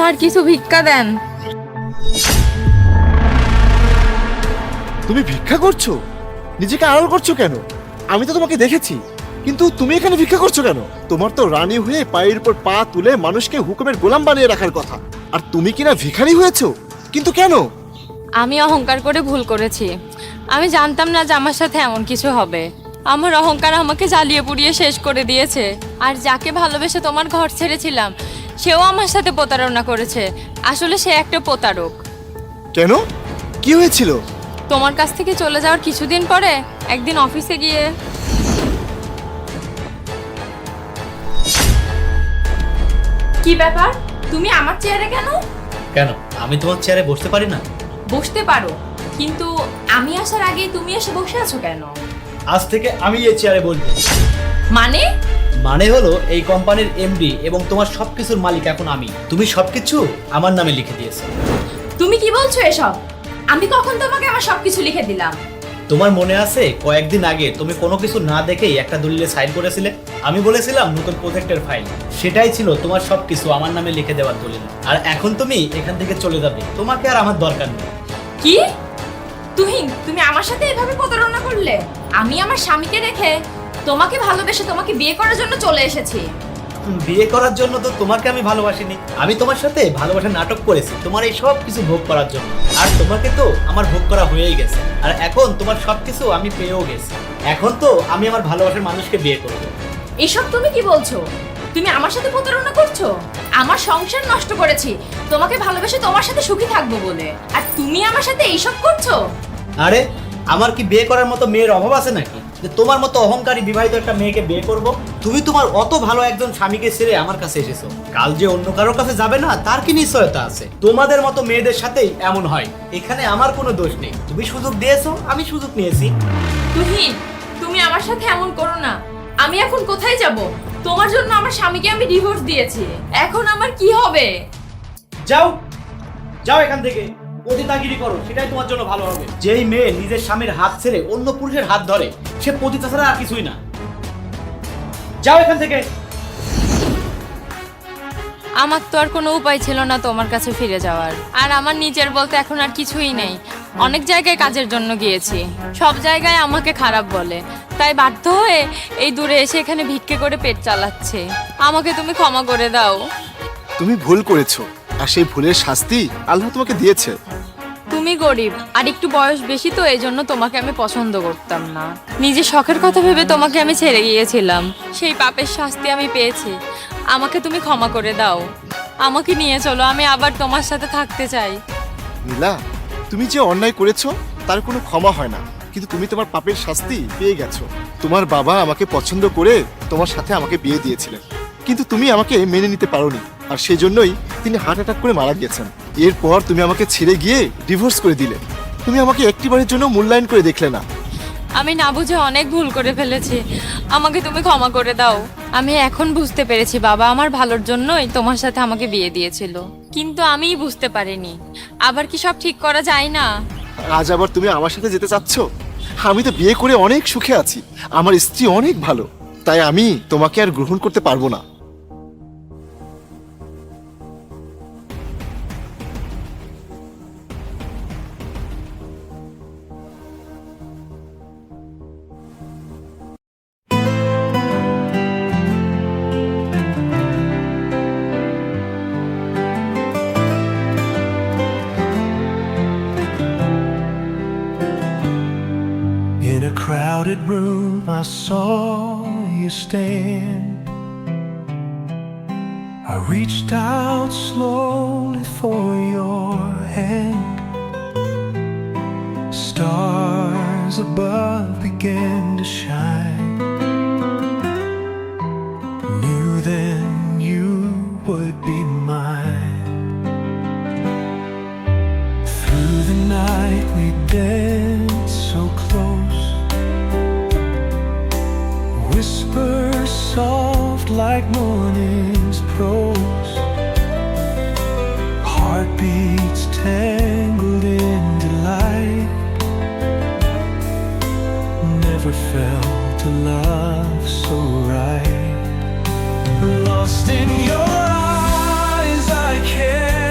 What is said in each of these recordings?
Sir কিছু ভিক্ষা দেন। তুমি ভিক্ষা করছো? নিজেকে আড়াল করছো কেন? আমি তো তোমাকে দেখেছি, কিন্তু তুমি এখানে ভিক্ষা করছো কেন? তোমার তো রানী হয়ে পায়ের উপর পা তুলে মানুষকে হুকুমের গোলাম বানিয়ে রাখার কথা, আর তুমি কিনা ভিখারি হয়েছো। কিন্তু কেন? আমি অহংকার করে ভুল করেছি। আমি জানতাম না যে আমার সাথে এমন কিছু হবে। আমার অহংকার আমাকে জ্বালিয়ে পুড়িয়ে শেষ করে দিয়েছে। আর যাকে ভালোবেসে তোমার ঘর ছেড়েছিলাম সেও আমার সাথে প্রতারণা করেছে। আসলে সে একটা প্রতারক। কেন? কি হয়েছিল? তোমার কাছ থেকে চলে যাওয়ার কিছুদিন পরে একদিন অফিসে গিয়ে। কি ব্যাপার, তুমি আমার চেয়ারে কেন? কেন, আমি তোমার চেয়ারে বসতে পারি না? বসতে পারো, কিন্তু আমি আসার আগেই তুমি এসে বসে আছো কেন? আজ থেকে আমি এই চেয়ারে বসবো। মানে? মানে হলো এই কোম্পানির এমডি এবং তোমার সবকিছুর মালিক এখন আমি। তুমি সবকিছু আমার নামে লিখে দিয়েছো। তুমি কি বলছো এসব? আমি কখন তোমাকে আমার সবকিছু লিখে দিলাম? তোমার মনে আছে কয়েকদিন আগে তুমি কোনো কিছু না দেখেই একটা দলিলে সাইন করেছিলে? আমি বলেছিলাম নতুন প্রজেক্টের ফাইল, সেটাই ছিল তোমার সবকিছু আমার নামে লিখে দেওয়ার দলিল। আর এখন তুমি এখান থেকে চলে যাবে, তোমাকে আর আমার দরকার নেই। কি? তুমি আমার সাথে এভাবে প্রতারণা করলে? আমি আমার স্বামীকে রেখে তোমাকে ভালোবেসে তোমাকে বিয়ে করার জন্য চলে এসেছি। বিয়ে করার জন্য তো তোমাকে আমি ভালোবাসিনি, আমি তোমার সাথে ভালোবাসা নাটক করেছি তোমার এই সব কিছু ভোগ করার জন্য। আর তোমাকে তো আমার ভোগ করা হয়েই গেছে, আর এখন তোমার সবকিছু আমি পেয়েও গেছি। এখন তো আমি আমার ভালোবাসার মানুষকে বিয়ে করব। এসব তুমি কি বলছো? তুমি আমার সাথে প্রতারণা করছো। আমার সংসার নষ্ট করেছি তোমাকে ভালোবেসে তোমার সাথে সুখী থাকবো বলে, আর তুমি আমার সাথে এইসব করছো? আরে আমার কি বিয়ে করার মতো মেয়ের অভাব আছে নাকি যে তোমার মতো অহংকারী বিবাহিত একটা মেয়েকে বিয়ে করব? তুমি তোমার অত ভালো একজন স্বামীকে ছেড়ে আমার কাছে এসেছো, কাল যে অন্য কারোর কাছে যাবে না তার কি নিশ্চয়তা আছে? তোমাদের মতো মেয়েদের সাথেই এমন হয়, এখানে আমার কোনো দোষ নেই। তুমি সুযোগ দিয়েছো, আমি সুযোগ নিয়েছি। তুমি আমার সাথে এমন করো না। আমি এখন কোথায় যাব? তোমার জন্য আমার স্বামীকে আমি ডিভোর্স দিয়েছি, এখন আমার কি হবে? যাও যাও এখান থেকে, পতিতাগিরি করো, সেটাই তোমার জন্য ভালো হবে। যেই মেয়ে নিজের স্বামীর হাত ছেড়ে অন্য পুরুষের হাত ধরে সে পতিতা ছাড়া আর কিছুই না। যাও এখান থেকে। আমার তো আর কোনো উপায় ছিল না তোমার কাছে ফিরে যাওয়ার। আর আমার নিজের বলতে এখন আর কিছুই নেই। অনেক জায়গায় কাজের জন্য গিয়েছি, সব জায়গায় আমাকে খারাপ বলে, তাই বাধ্য হয়ে এই দূরে এসে এখানে ভিক্ষে করে পেট চালাচ্ছে। আমাকে তুমি ক্ষমা করে দাও। তুমি ভুল করেছো, আর সেই ভুলের শাস্তি আল্লাহ তোমাকে দিয়েছে। তুমি গরিব আর একটু বয়স বেশি, তো এই জন্য তোমাকে আমি পছন্দ করতাম না। নিজের শখের কথা ভেবে তোমাকে আমি ছেড়ে গিয়েছিলাম, সেই পাপের শাস্তি আমি পেয়েছি। আমাকে তুমি ক্ষমা করে দাও, আমাকে নিয়ে চলো, আমি আবার তোমার সাথে থাকতে চাই। নীলা, তুমি যে অন্যায় করেছো তার কোনো ক্ষমা হয় না, কিন্তু তুমি তোমার পাপের শাস্তি পেয়ে গেছো। তোমার বাবা আমাকে পছন্দ করে তোমার সাথে আমাকে বিয়ে দিয়েছিলেন, কিন্তু তুমি আমাকে মেনে নিতে পারোনি, আর সেই জন্যই তিনি হার্ট অ্যাটাক করে মারা গেছেন। এরপর তুমি আমাকে ছেড়ে গিয়ে ডিভোর্স করে দিলে। তুমি আমাকে একটিবারের জন্য মূল্যায়ন করে দেখলে না। আমি না বুঝে অনেক ভুল করে ফেলেছি, আমাকে তুমি ক্ষমা করে দাও। আমি এখন বুঝতে পেরেছি বাবা আমার ভালোর জন্যই তোমার সাথে আমাকে বিয়ে দিয়েছিল, কিন্তু আমিই বুঝতে পারিনি। আবার কি সব ঠিক করা যায় না? আজ আবার তুমি আমার সাথে যেতে চাচ্ছ? আমি তো বিয়ে করে অনেক সুখে আছি, আমার স্ত্রী অনেক ভালো, তাই আমি তোমাকে আর গ্রহণ করতে পারবো না। In a crowded room, I saw you stand. I reached out slowly for your hand. Stars above began to shine. Knew then you would be mine. Through the night we danced so close. Whispers soft like morning's prose. Heartbeats tangled in delight. Never felt a love so right. Lost in your eyes, I can't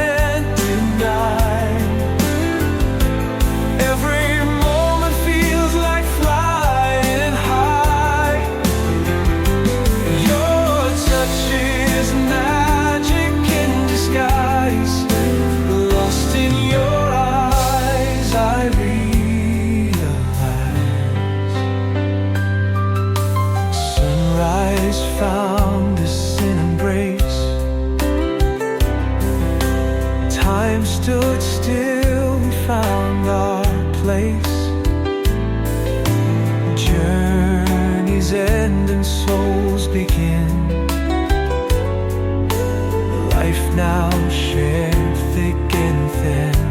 Time stood still, we found our place. Journeys end and souls begin. Life now shared thick and thin.